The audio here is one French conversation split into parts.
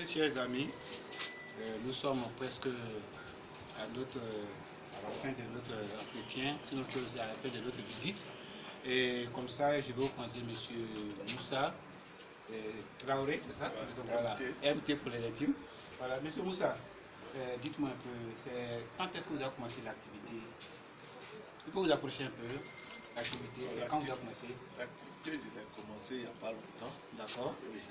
chers amis, nous sommes presque à la fin de notre entretien, sinon à la fin de notre visite. Et comme ça, je vais vous présenter M. Moussa Traoré, c'est ça? Voilà, MT pour les intimes. Voilà, M. Moussa, dites-moi un peu, quand est-ce que vous avez commencé l'activité? Vous pouvez vous approcher un peu l'activité, quand vous avez commencé? L'activité, je l'ai commencé il n'y a pas longtemps. D'accord. Oui.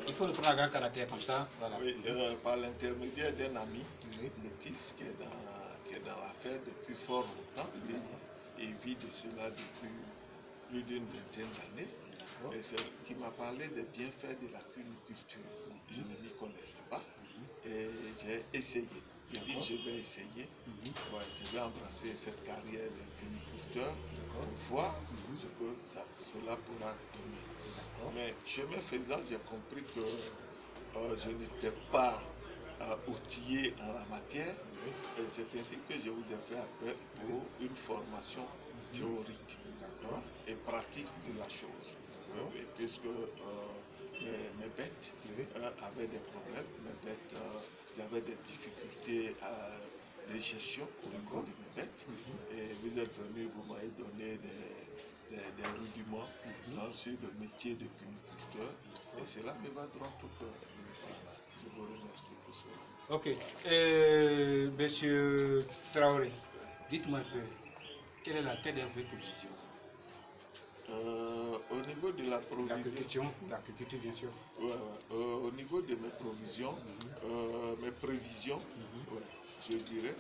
Il faut le prendre à grand caractère comme ça. Voilà. Oui, par l'intermédiaire d'un ami, Oui. Métis, qui est dans l'affaire depuis fort longtemps. Et vit de cela depuis plus d'une vingtaine d'années. Et c'est qui m'a parlé des bienfaits de la cuniculture. Je ne m'y connaissais pas. Et j'ai essayé. J'ai dit, je vais essayer. Ouais, je vais embrasser cette carrière de cuniculteur pour voir ce que cela pourra donner. Mais chemin faisant, j'ai compris que je n'étais pas outillé en la matière. Et c'est ainsi que je vous ai fait appel pour une formation théorique et pratique de la chose. Et puisque mes bêtes avaient des problèmes, mes bêtes, j'avais des difficultés de gestion au niveau de mes bêtes. Et vous êtes venu, vous m'avez donné des rudiments sur le métier de cuniculteur. Et cela me va droit au cœur. Je vous remercie pour cela. Ok. Monsieur Traoré, dites-moi un peu, quelle est votre position? Au niveau de la provision, l'agriculture bien sûr. Au niveau de mes provisions, mes prévisions, je dirais,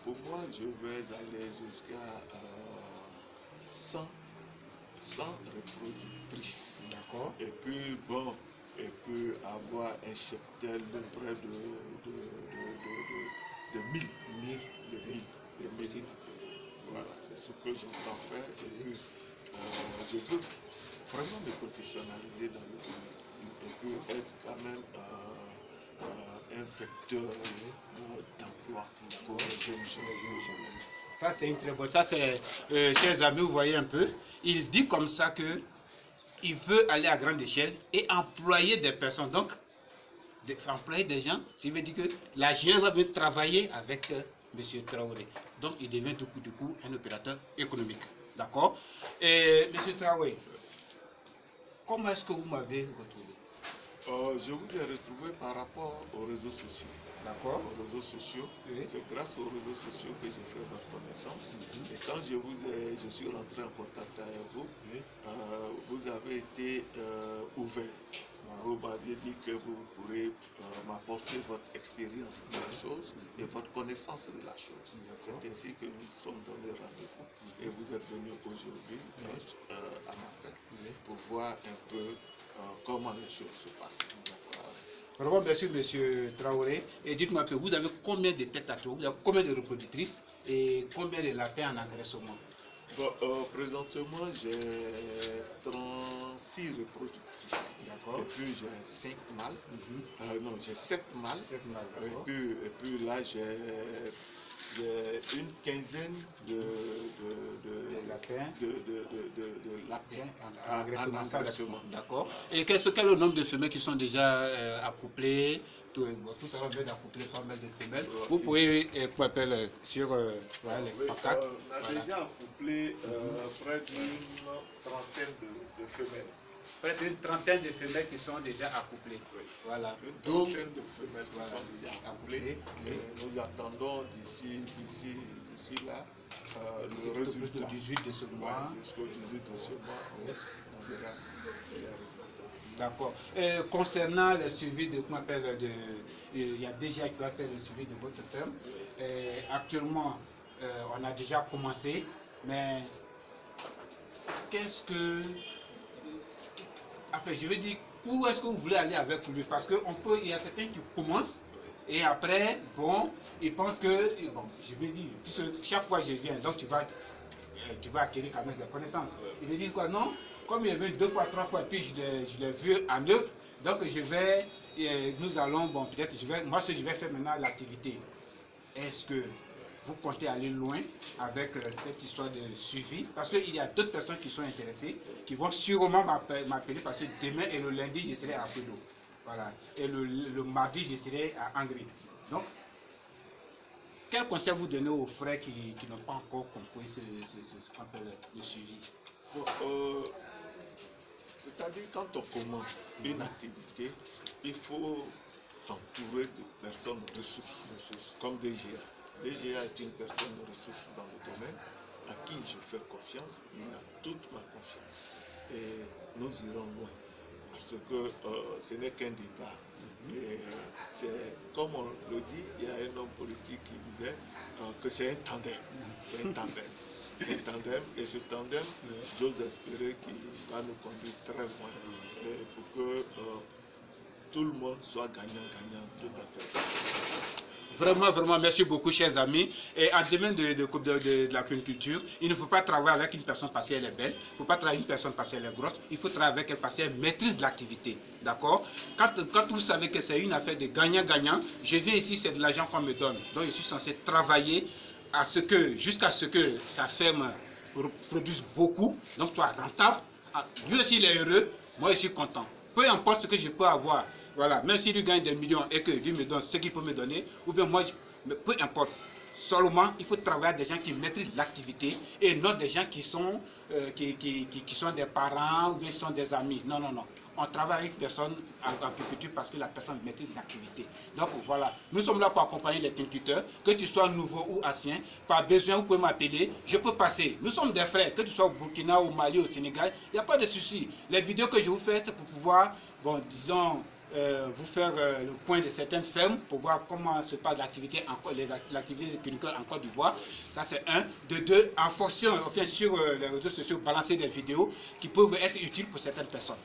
pour moi, je vais aller jusqu'à 100 reproductrices. D'accord. Et puis, bon, et puis avoir un cheptel de près de 1000. Voilà, c'est ce que j'entends faire. Et puis, je veux vraiment me professionnaliser dans le domaine. Et puis être quand même un vecteur d'emploi pour les jeunes gens. Ça, c'est une très bonne. Ça, c'est, chers amis, vous voyez un peu. Il dit comme ça que il veut aller à grande échelle et employer des personnes. Donc, employer des gens, ça veut dire que la jeunesse va venir travailler avec M. Traoré. Donc, il devient du coup un opérateur économique. D'accord? Et M. Traoré, comment est-ce que vous m'avez retrouvé? Je vous ai retrouvé par rapport aux réseaux sociaux. D'accord. Aux réseaux sociaux. Oui. C'est grâce aux réseaux sociaux que j'ai fait votre connaissance. Et quand je suis rentré en contact avec vous, vous avez été ouvert. Vous m'aviez dit que vous pourrez m'apporter votre expérience de la chose et votre connaissance de la chose. C'est ainsi que nous sommes donnés rendez-vous. Et vous êtes venu aujourd'hui à ma fête pour voir un peu comment les choses se passent. Vraiment, merci M. Traoré. Et dites-moi un peu, vous avez combien de têtes à tour, vous avez combien de reproductrices et combien de lapins en engraissement? Bon, présentement, j'ai 36 reproductrices. Et puis j'ai 5 mâles. Non, j'ai 7 mâles. Et puis là, j'ai une quinzaine de lapins en engraissement. D'accord. Et quel est le nombre de femelles qui sont déjà accouplées? Tout à l'heure, on vient d'accoupler pas mal de femelles. Vous pouvez appeler sur les pancartes. On a déjà accouplé près d'une trentaine de femelles. Près d'une trentaine de femelles qui sont déjà accouplées. Voilà. Une trentaine de femelles qui sont déjà accouplées. Et nous attendons d'ici là le résultat. Jusqu'au 18 de ce mois. Jusqu'au 18 de ce mois, on verra les résultats. D'accord. Concernant le suivi de, comment appelle, il y a déjà qui va faire le suivi de votre ferme. Actuellement, on a déjà commencé, mais qu'est-ce que... Enfin, je veux dire, où est-ce que vous voulez aller avec lui? Parce qu'il y a certains qui commencent et après, bon, ils pensent que, bon, je veux dire, puisque chaque fois que je viens, donc tu vas acquérir quand même des connaissances. Ils se disent quoi? Non, comme il y avait 2 fois, 3 fois, puis je l'ai vu en œuvre, donc nous allons, bon, peut-être, moi, je vais faire maintenant l'activité. Est-ce que vous comptez aller loin avec cette histoire de suivi? Parce qu'il y a d'autres personnes qui sont intéressées, qui vont sûrement m'appeler parce que demain et le lundi, je serai à Pédo. Voilà. Et le mardi, je serai à Angry. Donc, quel conseil vous donnez aux frères qui n'ont pas encore compris ce qu'on appelle le suivi? C'est-à-dire, quand on commence une activité, il faut s'entourer de personnes ressources, comme DGA. DGA est une personne ressource dans le domaine à qui je fais confiance. Il a toute ma confiance. Et nous irons loin. Parce que ce n'est qu'un départ. Et c'est, comme on le dit, il y a un homme politique qui disait que c'est un tandem. C'est un tandem. Un tandem, et ce tandem, j'ose espérer qu'il va nous conduire très loin et pour que tout le monde soit gagnant-gagnant de l'affaire. Vraiment, vraiment, merci beaucoup, chers amis. Et en domaine de la culture, il ne faut pas travailler avec une personne parce qu'elle est belle, il ne faut pas travailler avec une personne parce qu'elle est grosse, il faut travailler avec elle parce qu'elle maîtrise l'activité. D'accord? Quand vous savez que c'est une affaire de gagnant-gagnant, je viens ici, c'est de l'argent qu'on me donne. Donc, je suis censé travailler jusqu'à ce que sa ferme produise beaucoup, donc soit rentable. Lui aussi, il est heureux, moi, je suis content. Peu importe ce que je peux avoir. Voilà, même s'il lui gagne des millions et que lui me donne ce qu'il peut me donner, ou bien moi, peu importe. Seulement, il faut travailler avec des gens qui maîtrisent l'activité et non des gens qui sont des parents ou bien qui sont des amis. Non, non, non. On travaille avec personne en agriculture parce que la personne maîtrise l'activité. Donc voilà, nous sommes là pour accompagner les cultivateurs, que tu sois nouveau ou ancien, par besoin, vous pouvez m'appeler, je peux passer. Nous sommes des frères, que tu sois au Burkina, au Mali, au Sénégal, il n'y a pas de souci. Les vidéos que je vous fais, c'est pour pouvoir, bon, disons, vous faire le point de certaines fermes pour voir comment se passe l'activité cunicole en Côte d'Ivoire. Ça c'est un. De deux, en fonction, enfin sur les réseaux sociaux, balancer des vidéos qui peuvent être utiles pour certaines personnes.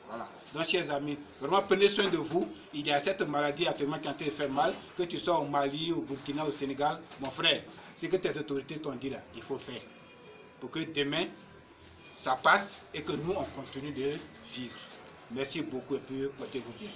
Voilà. Donc, chers amis, vraiment prenez soin de vous. Il y a cette maladie actuellement qui est en train de faire mal, que tu sois au Mali, au Burkina, au Sénégal. Mon frère, ce que tes autorités t'ont dit là, il faut faire. Pour que demain, ça passe et que nous, on continue de vivre. Merci beaucoup et puis portez-vous bien.